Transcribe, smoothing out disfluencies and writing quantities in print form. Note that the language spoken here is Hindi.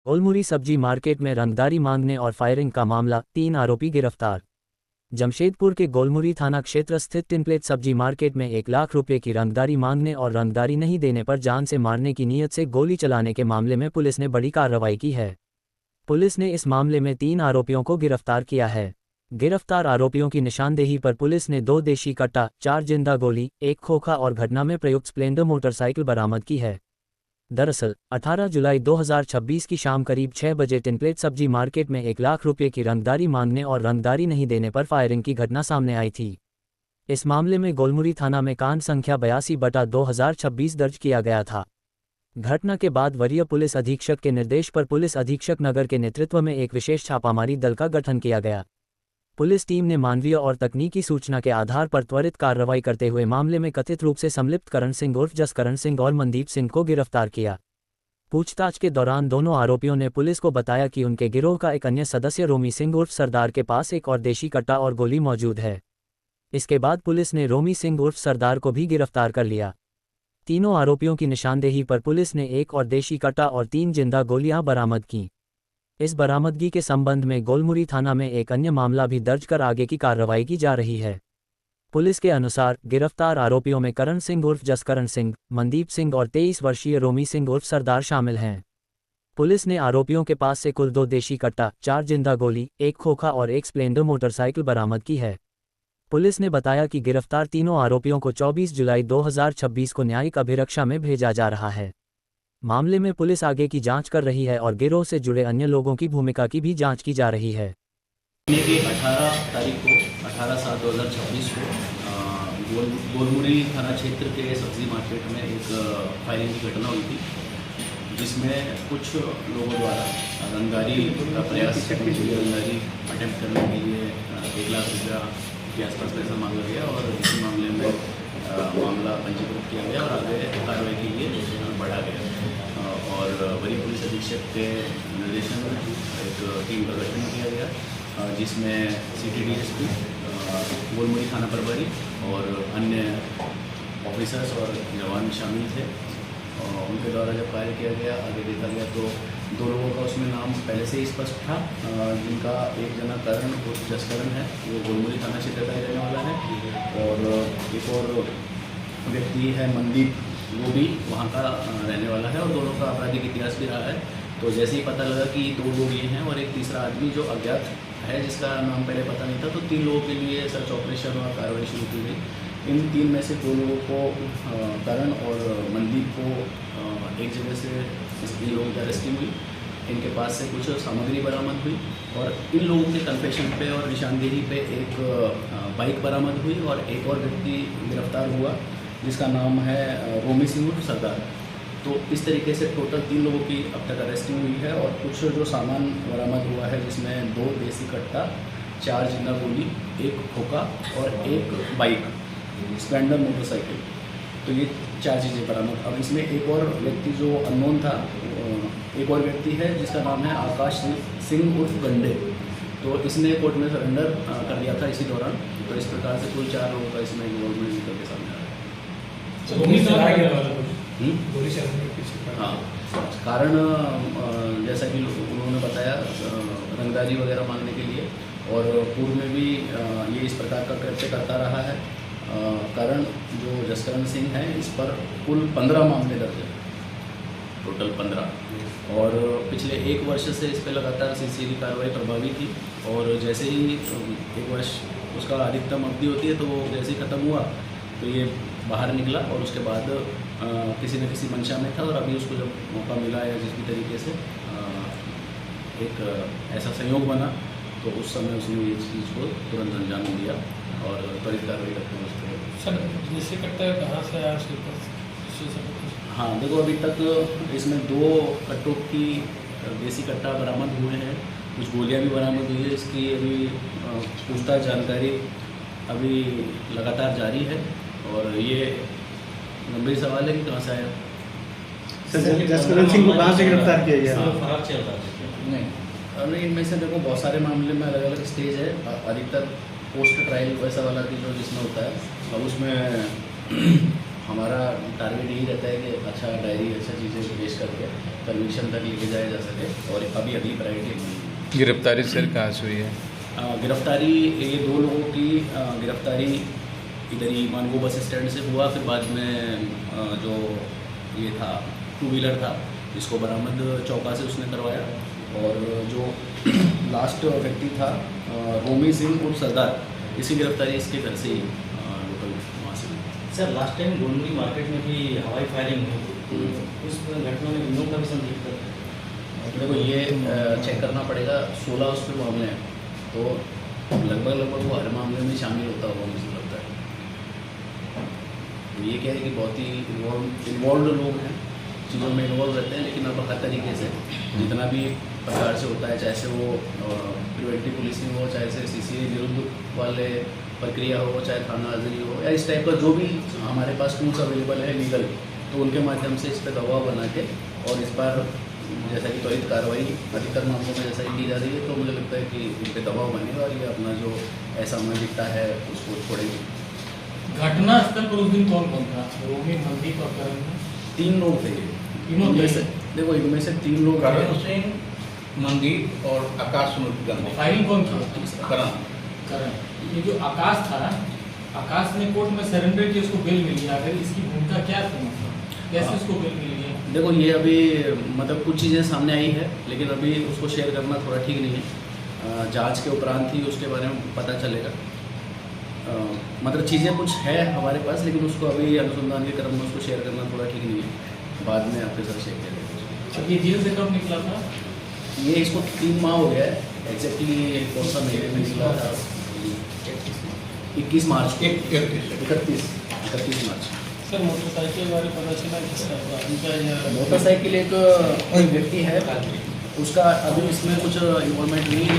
गोलमुरी सब्जी मार्केट में रंगदारी मांगने और फायरिंग का मामला, 3 आरोपी गिरफ्तार। जमशेदपुर के गोलमुरी थाना क्षेत्र स्थित टिनप्लेट सब्जी मार्केट में 1 लाख रुपये की रंगदारी मांगने और रंगदारी नहीं देने पर जान से मारने की नीयत से गोली चलाने के मामले में पुलिस ने बड़ी कार्रवाई की है। पुलिस ने इस मामले में 3 आरोपियों को गिरफ्तार किया है। गिरफ्तार आरोपियों की निशानदेही पर पुलिस ने 2 देशी कट्टा, 4 जिंदा गोली, 1 खोखा और घटना में प्रयुक्त स्प्लेंडर मोटरसाइकिल बरामद की है। दरअसल 18 जुलाई 2026 की शाम करीब 6 बजे टिनप्लेट सब्जी मार्केट में 1 लाख रुपये की रंगदारी मांगने और रंगदारी नहीं देने पर फायरिंग की घटना सामने आई थी। इस मामले में गोलमुरी थाना में कांड संख्या 82/2026 दर्ज किया गया था। घटना के बाद वरीय पुलिस अधीक्षक के निर्देश पर पुलिस अधीक्षक नगर के नेतृत्व में एक विशेष छापामारी दल का गठन किया गया। पुलिस टीम ने मानवीय और तकनीकी सूचना के आधार पर त्वरित कार्रवाई करते हुए मामले में कथित रूप से संलिप्त करण सिंह उर्फ जसकरण सिंह और मनदीप सिंह को गिरफ्तार किया। पूछताछ के दौरान दोनों आरोपियों ने पुलिस को बताया कि उनके गिरोह का एक अन्य सदस्य रोमी सिंह उर्फ सरदार के पास एक और देशी कट्टा और गोली मौजूद है। इसके बाद पुलिस ने रोमी सिंह उर्फ सरदार को भी गिरफ्तार कर लिया। तीनों आरोपियों की निशानदेही पर पुलिस ने 1 और देशी कट्टा और 3 जिंदा गोलियां बरामद की। इस बरामदगी के संबंध में गोलमुरी थाना में एक अन्य मामला भी दर्ज कर आगे की कार्रवाई की जा रही है। पुलिस के अनुसार गिरफ्तार आरोपियों में करण सिंह उर्फ जसकरण सिंह, मनदीप सिंह और 23 वर्षीय रोमी सिंह उर्फ सरदार शामिल हैं। पुलिस ने आरोपियों के पास से कुल 2 देशी कट्टा, 4 जिंदा गोली, 1 खोखा और 1 स्प्लेंडर मोटरसाइकिल बरामद की है। पुलिस ने बताया कि गिरफ्तार तीनों आरोपियों को 24 जुलाई 2026 को न्यायिक अभिरक्षा में भेजा जा रहा है। मामले में पुलिस आगे की जांच कर रही है और गिरोह से जुड़े अन्य लोगों की भूमिका की भी जांच की जा रही है। 18 तारीख को 18/7/2026 को गोलमुरी थाना क्षेत्र के सब्जी मार्केट में एक फायरिंग की घटना हुई थी, जिसमें कुछ लोगों द्वारा रंगदारी का प्रयास रंगदारी अटेम्प्ट करने के लिए 1 लाख रुपया के आसपास पैसा मांगा गया और इसी मामले में मामला पंजीकृत किया गया और आगे कार्रवाई के लिए बढ़ा गया और वरीय पुलिस अधीक्षक के निर्देशन में एक टीम का गठन किया गया, जिसमें CTDSP, गोलमुरी थाना प्रभारी और अन्य ऑफिसर्स और जवान शामिल थे। उनके द्वारा जब कार्य किया गया, आगे देखा गया तो 2 लोगों का उसमें नाम पहले से ही स्पष्ट था, जिनका एक जना करण उर्फ जसकरण है, वो गोलमुरी थाना क्षेत्र का रहने वाला है, और एक और व्यक्ति है मनदीप, वो भी वहाँ का रहने वाला है और दोनों का आपराधिक इतिहास भी रहा है। तो जैसे ही पता लगा कि 2 लोग ये हैं और एक तीसरा आदमी जो अज्ञात है, जिसका नाम पहले पता नहीं था, तो 3 लोगों के लिए सर्च ऑपरेशन और कार्रवाई शुरू की गई। इन 3 में से 2 लोगों को, करण और मनदीप को एक जगह से इन लोगों की अरेस्टिंग हुई। इनके पास से कुछ सामग्री बरामद हुई और इन लोगों के कन्फेशन पे और निशानदेही पे एक बाइक बरामद हुई और एक और व्यक्ति गिरफ्तार हुआ, जिसका नाम है रोमी सिंह उर्फ सरदार। तो इस तरीके से टोटल 3 लोगों की अब तक अरेस्टिंग हुई है और कुछ जो सामान बरामद हुआ है, जिसमें 2 देसी कट्टा, 4 जिंदा गोली, 1 खोखा और 1 बाइक स्प्लेंडर मोटरसाइकिल, तो ये 4 चीज़ें बरामद। अब इसमें एक और व्यक्ति जो अननोन था, एक और व्यक्ति है जिसका नाम है आकाश सिंह उर्फ गंडे, तो इसने कोर्ट में सरेंडर कर दिया था इसी दौरान। तो इस प्रकार से कुल 4 लोगों का इसमें इन्वॉल्वमेंट निकल के सामने आ रहा है। हाँ, कारण जैसा कि उन्होंने बताया, रंगदारी वगैरह मांगने के लिए, और पूर्व में भी ये इस प्रकार का कृत्य करता रहा है। कारण जो जसकरण सिंह है, इस पर कुल 15 मामले दर्ज हैं, टोटल 15, और पिछले 1 वर्ष से इस पर लगातार सिलसिली कार्रवाई प्रभावी थी। और जैसे ही 1 वर्ष उसका अधिकतम अवधि होती है, तो वो जैसे ही ख़त्म हुआ तो ये बाहर निकला और उसके बाद किसी न किसी मंशा में था, और अभी उसको जब मौका मिला या जिस भी तरीके से एक ऐसा संयोग बना, तो उस समय उसने ये चीज़ को तुरंत अंजाम दिया और त्वरित कार्रवाई करते हैं उसको। सर, देसी कट्टा कहाँ से आया? हाँ, देखो, अभी तक इसमें 2 कट्टों की देसी कट्टा बरामद हुए हैं, कुछ गोलियां भी बरामद हुई है। इसकी अभी पूछताछ जानकारी अभी लगातार जारी है और ये गंभीर सवाल है कि कहाँ से आया। जसकरण सिंह को कहाँ से गिरफ्तार किया गया? फरार चल रहा है। नहीं, इनमें से देखो बहुत सारे मामले में अलग अलग स्टेज है। अधिकतर पोस्ट ट्रायल वैसा वाला जो जिसमें होता है, अब उसमें हमारा टारगेट यही रहता है कि अच्छा डायरी अच्छा चीज़ें पेश करके कन्विक्शन तक लेके जाया जा सके। और अभी अगली प्रायोरिटी गिरफ्तारी सर कहाँ से हुई है? गिरफ्तारी ये 2 लोगों की गिरफ्तारी इधर ही मानगो बस स्टैंड से हुआ। फिर बाद में जो ये था 2 व्हीलर था इसको बरामद चौका से उसने करवाया। और जो लास्ट व्यक्ति था रोमी सिंह उर्फ सरदार, इसकी गिरफ्तारी इसके घर से ही लोकल वहाँ से हुई। Sir last time Golmuri market में भी हवाई फायरिंग हुई, उस घटना में इन लोगों का भी संदिग्ध है। देखो ये चेक करना पड़ेगा। 16 उस पर मामले हैं, तो लगभग वो हर मामले में शामिल होता होगा मुझे लगता है। ये क्या है कि बहुत ही इन्वॉल्व लोग हैं, चीज़ों में इन्वॉल्व रहते हैं। लेकिन अब हर तरीके से जितना भी प्रकार से होता है, चाहे से वो प्रिवेंटिव पुलिसिंग हो, चाहे से CCA विरुद्ध वाले प्रक्रिया हो, चाहे थाना हाजिरी हो, या इस टाइप का जो भी हमारे पास टूल्स अवेलेबल है लीगल, तो उनके माध्यम से इस पर दबाव बना के और इस पर जैसा कि त्वरित कार्रवाई अधिकतर मामलों में जैसा ही की जा रही है, तो मुझे लगता है कि इन पर दबाव बनेगा और ये अपना जो असामाजिकता है उसको छोड़ेगी। घटना स्थल पर उस दिन कौन कौन था? रोमी, मनदीप और करण? 3 लोग थे। तीनों इनमें थे? से देखो इनमें से 3 लोग करण थे। सिंह, मनदीप और आकाश गांधी। फायरिंग कौन किया? करण। ये जो आकाश था, आकाश ने कोर्ट में सरेंडर किया, उसको बेल मिल गया। अगर इसकी भूमिका क्या थी, कैसे उसको बेल मिल गया? देखो ये अभी मतलब कुछ चीज़ें सामने आई है, लेकिन अभी उसको शेयर करना थोड़ा ठीक नहीं है। जांच के उपरांत ही उसके बारे में पता चलेगा। मतलब चीज़ें कुछ है हमारे पास, लेकिन उसको अभी अनुसंधान के क्रम में उसको शेयर करना थोड़ा ठीक नहीं है। बाद में आपके साथ शेयर करेंगे। अब ये जेल से कब निकला था? ये इसको 3 माह हो गया है। एग्जैक्टली कौन सा महीने में निकला था? 21 मार्च को। 31 मार्च। सर मोटरसाइकिल बारे पता चला किस टाइप का उनका या मोटरसाइकिल एक व्यक्ति है, उसका अभी इसमें कुछ इन्वॉल्वमेंट नहीं है।